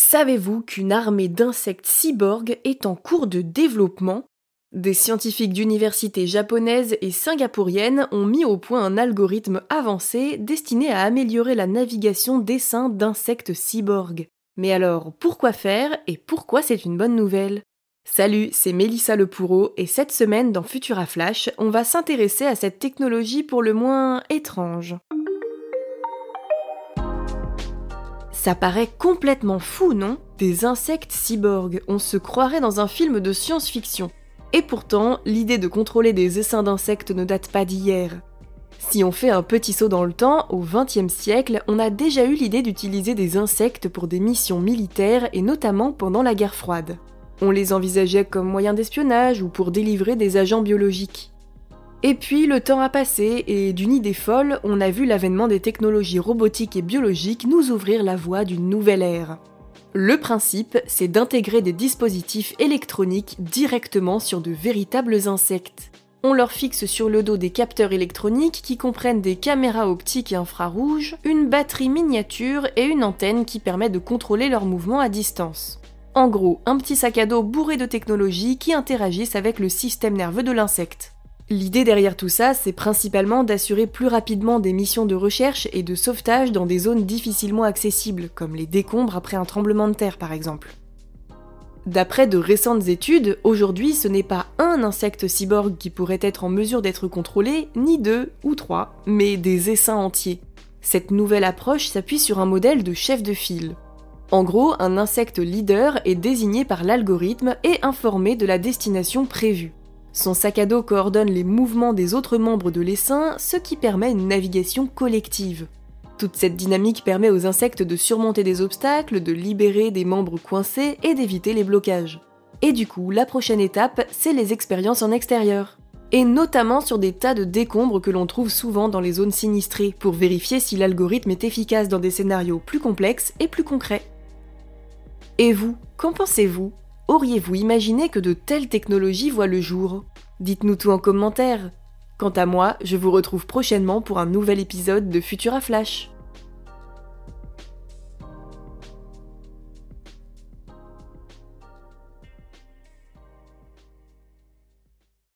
Savez-vous qu'une armée d'insectes cyborgs est en cours de développement? Des scientifiques d'universités japonaises et singapouriennes ont mis au point un algorithme avancé destiné à améliorer la navigation d'essaims d'insectes cyborgs. Mais alors, pourquoi faire et pourquoi c'est une bonne nouvelle? Salut, c'est Mélissa Lepoureau et cette semaine dans Futura Flash, on va s'intéresser à cette technologie pour le moins étrange. Ça paraît complètement fou, non? Des insectes cyborgs, on se croirait dans un film de science-fiction. Et pourtant, l'idée de contrôler des essaims d'insectes ne date pas d'hier. Si on fait un petit saut dans le temps, au XXe siècle, on a déjà eu l'idée d'utiliser des insectes pour des missions militaires et notamment pendant la guerre froide. On les envisageait comme moyen d'espionnage ou pour délivrer des agents biologiques. Et puis le temps a passé et d'une idée folle, on a vu l'avènement des technologies robotiques et biologiques nous ouvrir la voie d'une nouvelle ère. Le principe, c'est d'intégrer des dispositifs électroniques directement sur de véritables insectes. On leur fixe sur le dos des capteurs électroniques qui comprennent des caméras optiques et infrarouges, une batterie miniature et une antenne qui permet de contrôler leurs mouvements à distance. En gros, un petit sac à dos bourré de technologies qui interagissent avec le système nerveux de l'insecte. L'idée derrière tout ça, c'est principalement d'assurer plus rapidement des missions de recherche et de sauvetage dans des zones difficilement accessibles, comme les décombres après un tremblement de terre par exemple. D'après de récentes études, aujourd'hui ce n'est pas un insecte cyborg qui pourrait être en mesure d'être contrôlé, ni deux ou trois, mais des essaims entiers. Cette nouvelle approche s'appuie sur un modèle de chef de file. En gros, un insecte leader est désigné par l'algorithme et informé de la destination prévue. Son sac à dos coordonne les mouvements des autres membres de l'essaim, ce qui permet une navigation collective. Toute cette dynamique permet aux insectes de surmonter des obstacles, de libérer des membres coincés et d'éviter les blocages. Et du coup, la prochaine étape, c'est les expériences en extérieur. Et notamment sur des tas de décombres que l'on trouve souvent dans les zones sinistrées, pour vérifier si l'algorithme est efficace dans des scénarios plus complexes et plus concrets. Et vous, qu'en pensez-vous ? Auriez-vous imaginé que de telles technologies voient le jour? Dites-nous tout en commentaire. Quant à moi, je vous retrouve prochainement pour un nouvel épisode de Futura Flash.